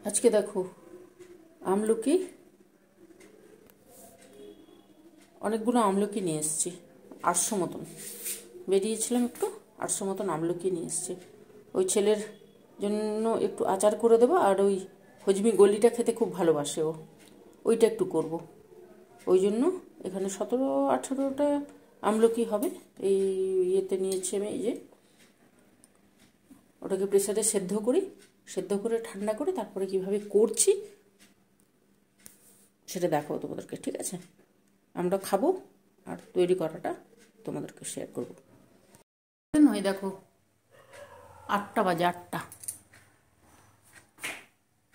আজকে দেখো আমলকি অনেকগুলো আমলকি নিয়ে এসেছি, 800 মতন বেরিয়েছিলাম, একটু 800 মতন আমলকি নিয়ে এসেছি। ওই ছেলের জন্য একটু আচার করে দেবো, আর ওই হজমি গলিটা খেতে খুব ভালোবাসে ও, ওইটা একটু করব। ওই জন্য এখানে 17-18টা আমলকি হবে। এই ইয়েতে নিয়েছি আমি, এই যে ওটাকে প্রেসারে সেদ্ধ করি, সেদ্ধ করে ঠান্ডা করে তারপরে কিভাবে করছি সেটা দেখাবো তোমাদেরকে, ঠিক আছে? আমরা খাবো আর তৈরি করাটা তোমাদেরকে শেয়ার করবো। নয় দেখো 8টা বাজে, 8টা।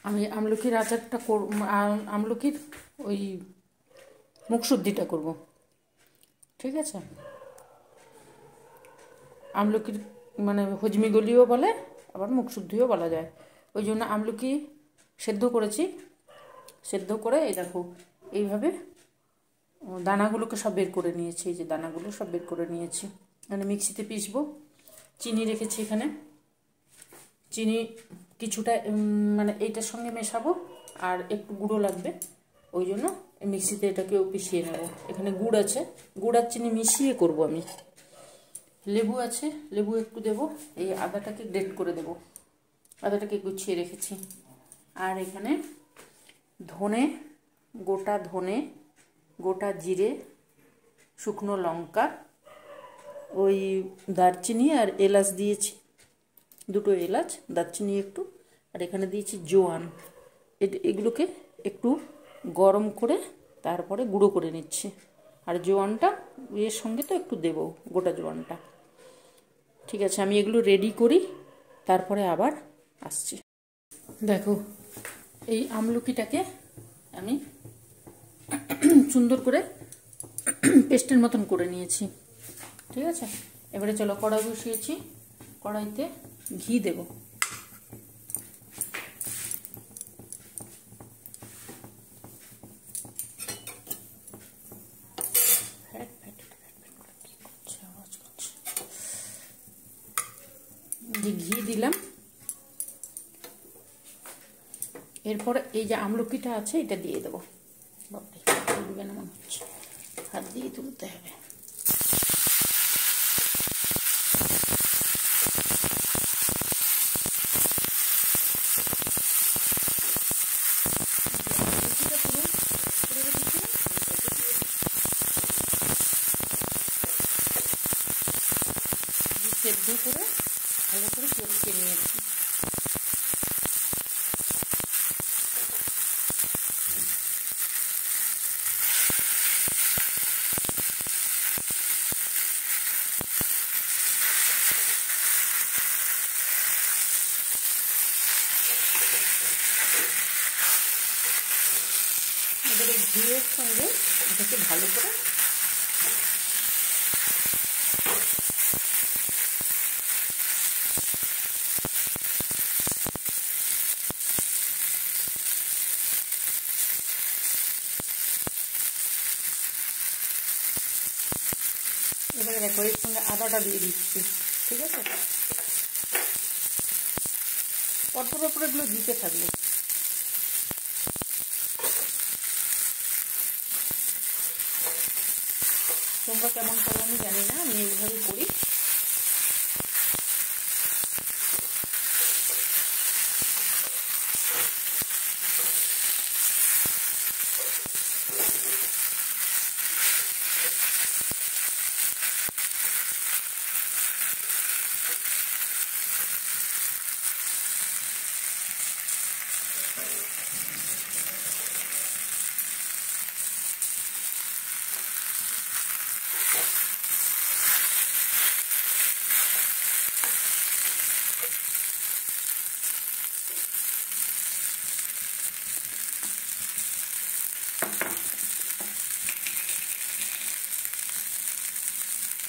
আমি আমলকির আচারটা আমলকির ওই মুখশুদ্ধিটা করব, ঠিক আছে? আমলকির মানে হজমি গলিও বলে, আবার মুখশুদ্ধিও বলা যায়। ওই জন্য আমলকি সেদ্ধ করেছি, সেদ্ধ করে এই দেখো এইভাবে দানাগুলোকে সব বের করে নিয়েছি। এই যে দানাগুলো সব বের করে নিয়েছি, মানে মিক্সিতে পিসবো। চিনি রেখেছি এখানে, চিনি কিছুটা মানে এইটার সঙ্গে মেশাবো, আর একটু গুঁড়ো লাগবে, ওই জন্য মিক্সিতে এটাকেও পিষিয়ে নেব। এখানে গুড় আছে, গুড় আর চিনি মিশিয়ে করব আমি। লেবু আছে, লেবু একটু দেবো। এই আদাটাকে গ্রেট করে দেবো, আদাটাকে গুছিয়ে রেখেছি। আর এখানে ধনে, গোটা ধনে, গোটা জিরে, শুকনো লঙ্কা, ওই দারচিনি আর এলাচ দিয়েছি, 2টো এলাচ, দারচিনি একটু, আর এখানে দিয়েছি জোয়ান। এগুলোকে একটু গরম করে তারপরে গুঁড়ো করে নিচ্ছি। আর জোয়ানটা এর সঙ্গে তো একটু দেবো, গোটা জোয়ানটা। ঠিক আছে, আমি এগুলো রেডি করি, তারপরে আবার আসছি। দেখো এই আমলকিটাকে আমি সুন্দর করে পেস্টের মতন করে নিয়েছি, ঠিক আছে? এবারে চলো, কড়াই বসিয়েছি, কড়াইতে ঘি দেব। ঘি দিলাম, এরপর এই যে আমলকিটা আছে এটা দিয়ে দেবো। বাপরে, তুলবে না মনে হচ্ছে, হাত দিয়ে তুলতে হবে। সেদ্ধ করে ভালো করে চটকে নিয়েছি। এবারে ঘিয়ের সঙ্গে এটাকে ভালো করে এবারে দেখো এর সঙ্গে আদাটা দিয়ে দিচ্ছি, ঠিক আছে? পরপর পরপর এগুলো দিতে থাকবে। তোমরা কেমন করো আমি জানি না, আমি এইভাবে করি।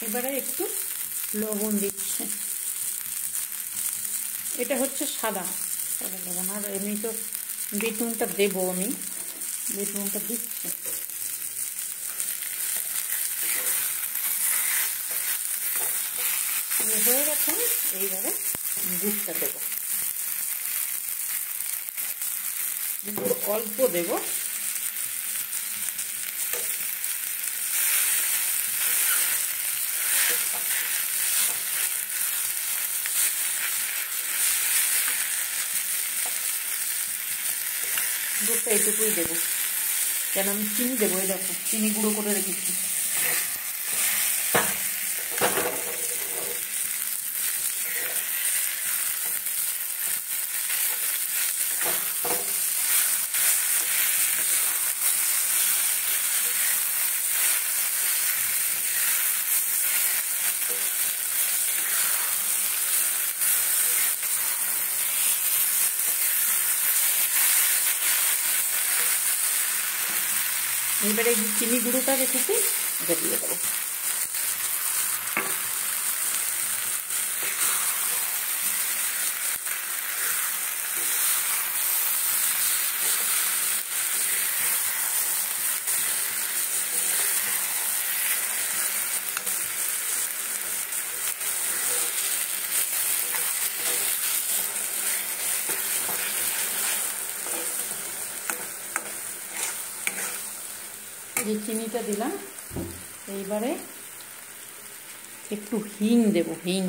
এবারে একটু লবণ দিচ্ছে, এটা হচ্ছে সাদা লবণ। আর এমনি তো বিট নুনটা দেবো আমি, বিট নুনটা দিচ্ছি। হয়ে গেছে, এইবারে গুড়টা দেবো। অল্প দেব, দুধটা এইটুকুই দেবো, কেন আমি চিনি দেবো। এই দেখো চিনি গুঁড়ো করে রেখেছি। এবারে এই চিনি গুঁড়োটা রেখেছি, এটা দিয়ে দেবো। যে চিনিটা দিলাম, এইবারে একটু হিং দেব, হিং।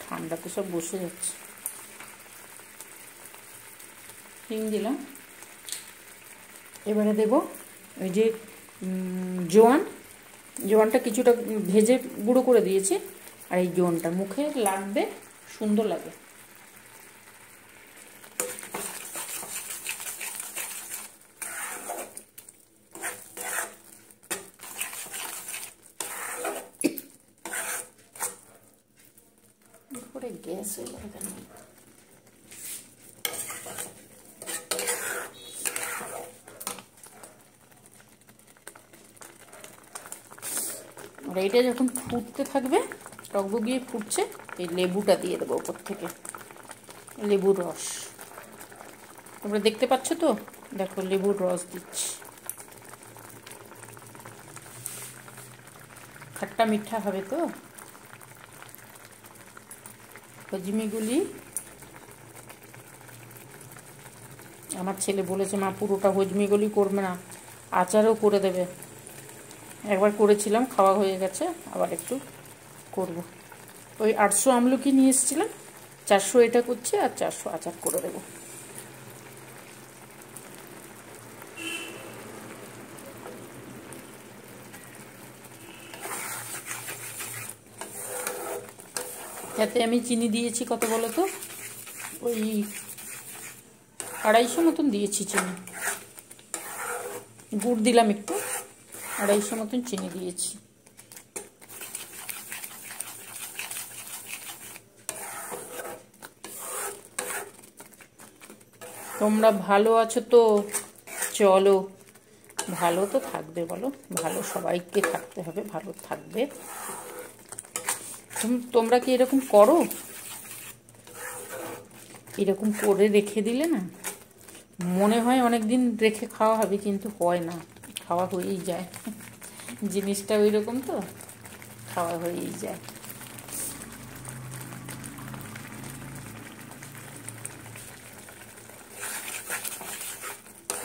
ঠান্ডাতে সব বসে যাচ্ছে। হিং দিলাম। এবারে দেব ওই যে জোয়ানটা কিছুটা ভেজে গুঁড়ো করে দিয়েছি, আর এই জোয়ানটা মুখে লাগবে, সুন্দর লাগে। গ্যাস হয়ে যাবে কেন? আর এটা যখন ফুটতে থাকবে, টকবগিয়ে ফুটছে, এই লেবুটা দিয়ে দেবো ওপর থেকে, লেবুর রস। তোমরা দেখতে পাচ্ছ তো, দেখো লেবুর রস দিচ্ছি। খাট্টা মিঠা হবে তো। হজমিগুলি আমার ছেলে বলেছে, মা পুরোটা হজমিগুলি করবে না, আচারও করে দেবে। একবার করেছিলাম, খাওয়া হয়ে গেছে, আবার একটু করব। ওই 800 আমলকি নিয়ে এসেছিলাম, 400 এটা করছি, আর 400 আচার করে দেবো। এতে আমি চিনি দিয়েছি কত বলো তো, ওই 250 মতন দিয়েছি চিনি। গুড় দিলাম একটু, 250 মতন চিনি দিয়েছি। তোমরা ভালো আছো তো? চলো, ভালো তো থাকবে বলো, ভালো সবাইকে থাকতে হবে, ভালো থাকবে। তোমরা কি এরকম করো? এরকম করে রেখে দিলে না, মনে হয় অনেক দিন রেখে খাওয়া হবে, কিন্তু হয় না, খাওয়া হয়েই যায়। জিনিসটা ওই রকম তো, খাওয়া হয়েই যায়।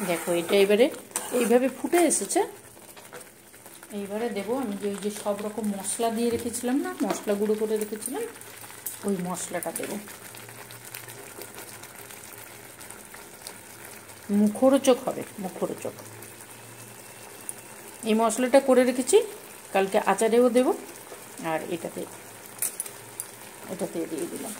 দেখো এটা এবারে এইভাবে ফুটে এসেছে। এইবারে দেবো আমি যে ওই যে সব রকম মশলা দিয়ে রেখেছিলাম না, মশলা গুঁড়ো করে রেখেছিলাম, ওই মশলাটা দেবো। মুখরোচক হবে, মুখরোচক। এই মশলাটা করে রেখেছি, কালকে আচারেও দেব, আর এটাতে দিয়ে দিলাম।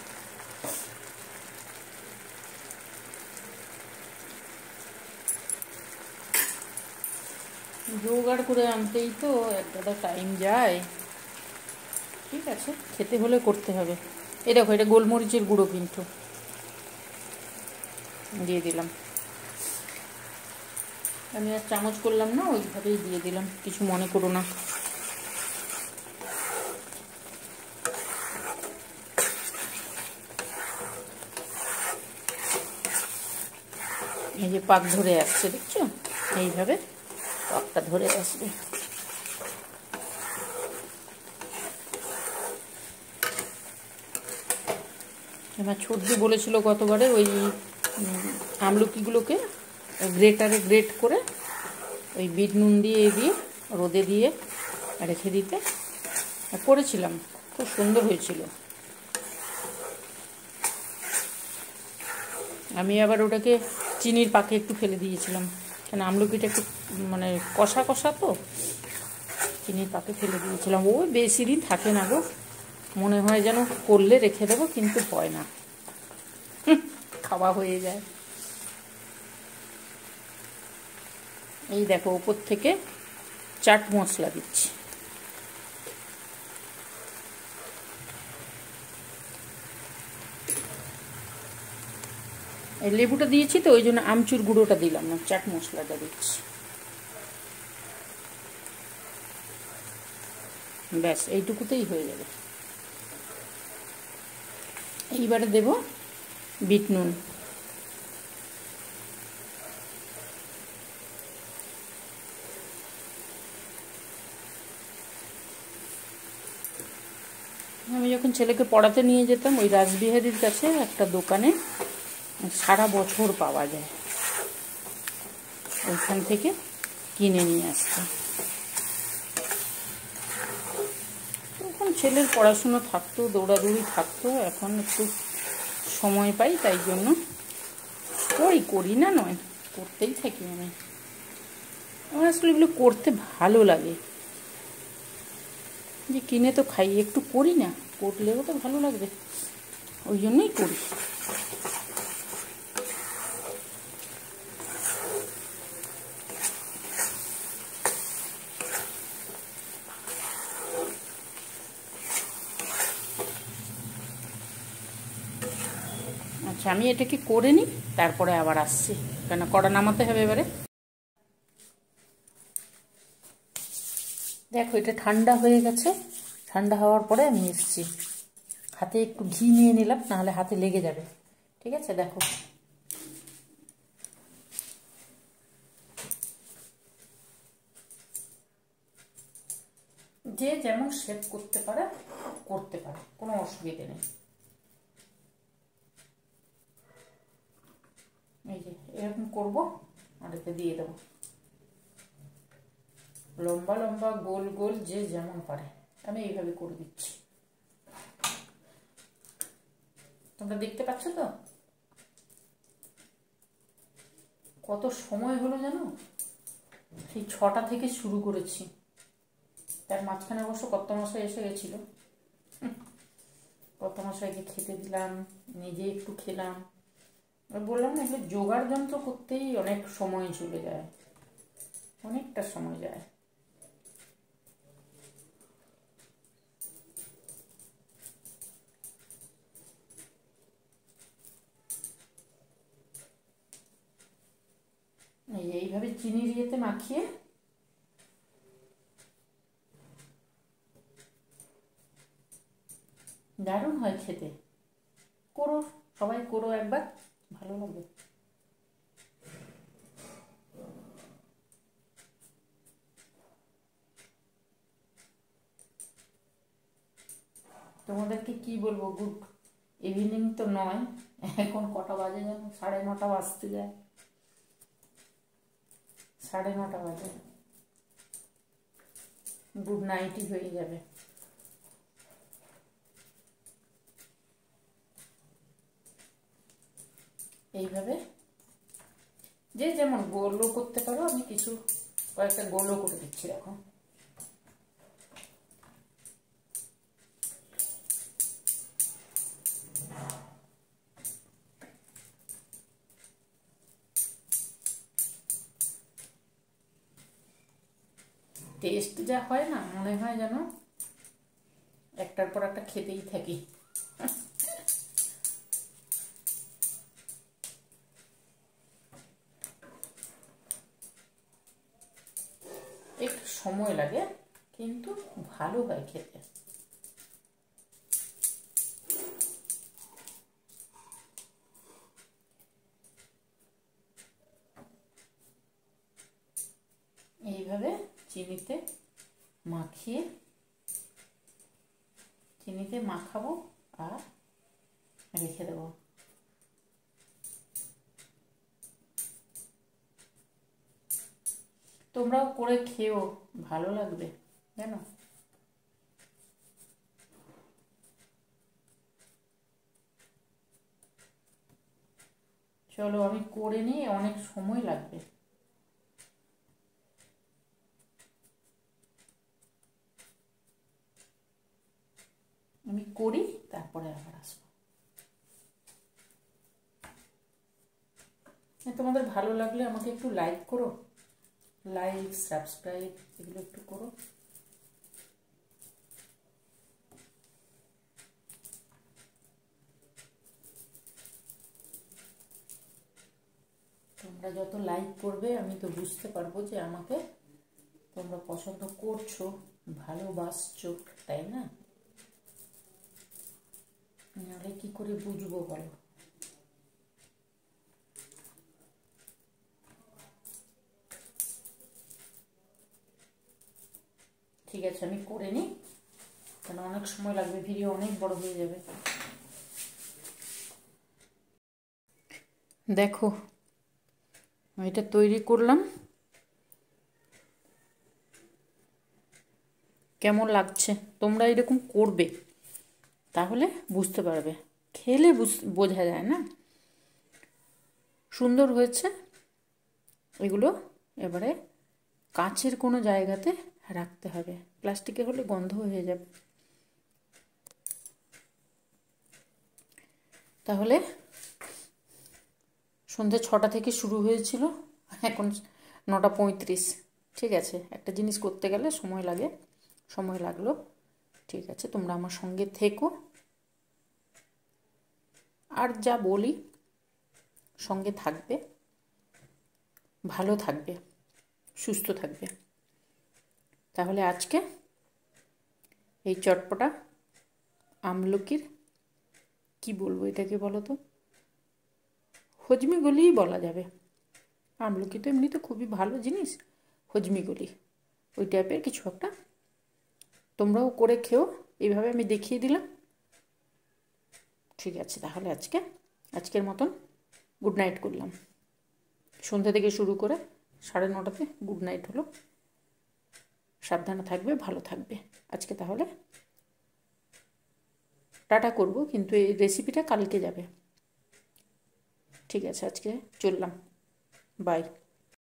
জোগাড় করে আনতেই তো একটা টাইম যায়। ঠিক আছে, খেতে হলে করতে হবে। এই দেখো, এটা গোলমরিচের গুঁড়ো কিন্তু দিয়ে দিলাম। আমি আর চামচ করলাম না, ওইভাবেই দিয়ে দিলাম, কিছু মনে করো না। এই যে পাক ধরে আসছে, দেখছো? এইভাবে পাকটা ধরে আসবে। আমার ছোটদি বলেছিল গতবারে ওই আমলকিগুলোকে গ্রেটারে গ্রেট করে ওই বিট নুন দিয়ে রোদে দিয়ে রেখে দিতে, করেছিলাম, খুব সুন্দর হয়েছিল। আমি আবার ওটাকে চিনির পাকে একটু ফেলে দিয়েছিলাম, কেন আমলকিটা একটু মানে কষা কষা তো, চিনির পাকে ফেলে দিয়েছিলাম। ওই বেশি দিন থাকে না গো, মনে হয় যেন করলে রেখে দেবো, কিন্তু হয় না, খাওয়া হয়ে যায়। এই দেখো উপর থেকে চাট মশলা দিচ্ছি। এই লেবুটা দিয়েছি তো ওই জন্য আমচুর গুঁড়োটা দিলাম না, চাট মশলাটা দিচ্ছি। ব্যাস এইটুকুতেই হয়ে যাবে। এইবারে দেব বিট নুন। আমি যখন ছেলেকে পড়াতে নিয়ে যেতাম ওই রাসবিহারীর কাছে একটা দোকানে সারা বছর পাওয়া যায়, ওইখান থেকে কিনে নিয়ে আসতাম। তখন ছেলের পড়াশুনো থাকতো, দৌড়াদৌড়ি থাকতো, এখন একটু সময় পাই, তাই জন্য করি না নয়, করতেই থাকি। আমার আসলে এগুলো করতে ভালো লাগে, যে কিনে তো খাই, একটু করি না, করলেও তো ভালো লাগবে, ওই জন্যই করি। আচ্ছা, আমি এটাকে করে নিই, তারপরে আবার আসছি, কেন কড়া নামাতে হবে এবারে। দেখো এটা ঠান্ডা হয়ে গেছে, ঠান্ডা হওয়ার পরে আমি এসছি, হাতে একটু ঘি নিয়ে নিলাম, নাহলে হাতে লেগে যাবে। ঠিক আছে, দেখো যে যেমন শেপ করতে পারে, কোনো অসুবিধে নেই। এই যে এরকম করবো, আর এতে দিয়ে দেবো লম্বা লম্বা গোল গোল, যে যেমন পারে। আমি এইভাবে করে দিচ্ছি, তোমরা দেখতে পাচ্ছ তো? কত সময় হলো জানো, সেই 6টা থেকে শুরু করেছি, তার মাঝখানে অবশ্য কর্তামশাই এসে গেছিল, কর্তামশাইকে খেতে দিলাম, নিজে একটু খেলাম। বললাম না, এগুলো জোগাড় যন্ত্র করতেই অনেক সময় চলে যায়, অনেকটা সময় যায়। এইভাবে চিনির ইয়েতে মাখিয়ে দারুণ হয় খেতে। করো, সবাই করো একবার, ভালো লাগবে। তোমাদেরকে কি বলবো, গুড ইভিনিং তো নয়, এখন কটা বাজে যেন, 9:30 বাজতে যায়, 9:30 বাজে, গুড নাইটই হয়ে যাবে। এইভাবে যে যেমন গোলও করতে পারো, আমি কিছু কয়েকটা গোলও করে দিচ্ছি। দেখো টেস্ট যা হয় না, মনে হয় যেন একটার পর একটা খেতেই থাকি। একটু সময় লাগে, কিন্তু ভালো হয় খেতে। এইভাবে চিনিতে মাখাবো, আর রেখে দেবো। তোমরাও করে খেও, ভালো লাগবে জানো। চলো আমি করে নিই, অনেক সময় লাগবে। আমি করি, তারপরে আবার আসবো। তোমাদের ভালো লাগলে আমাকে একটু লাইক করো, লাইক সাবস্ক্রাইব এগুলো একটু করো। তোমরা যত লাইক করবে আমি তো বুঝতে পারবো যে আমাকে তোমরা পছন্দ করছো, ভালোবাসছো, তাই না? নাহলে কি করে বুঝবো বলো? ঠিক আছে, আমি করে নিই, কারণ অনেক সময় লাগবে, ভিডিও অনেক বড় হয়ে যাবে। দেখো এটা তৈরি করলাম, কেমন লাগছে? তোমরা এরকম করবে, তাহলে বুঝতে পারবে, খেলে বোঝা যায় না সুন্দর হয়েছে। এগুলো এবারে কাচের কোনো জায়গাতে রাখতে হবে, প্লাস্টিকে হলে গন্ধ হয়ে যাবে। তাহলে সন্ধ্যে 6টা থেকে শুরু হয়েছিল, এখন 9টা 35। ঠিক আছে, একটা জিনিস করতে গেলে সময় লাগে, সময় লাগলো। ঠিক আছে, তোমরা আমার সঙ্গে থেকো, আর যা বলি সঙ্গে থাকবে, ভালো থাকবে, সুস্থ থাকবে। তাহলে আজকে এই চটপটা আমলকির, কি বলবো এটাকে বলো তো, হজমিগুলিই বলা যাবে। আমলকি তো এমনি তো খুবই ভালো জিনিস, হজমিগুলি ওই টাইপের কিছু একটা। তোমরাও করে খেও, এইভাবে আমি দেখিয়ে দিলাম। ঠিক আছে, তাহলে আজকের মতন গুড নাইট করলাম। সন্ধ্যা থেকে শুরু করে 9:30 গুড নাইট হলো। সাবধানে থাকবে, ভালো থাকবে। আজকে তাহলে টাটা করব, কিন্তু এই রেসিপিটা কালকে যাবে। ঠিক আছে, আজকে চললাম, বাই।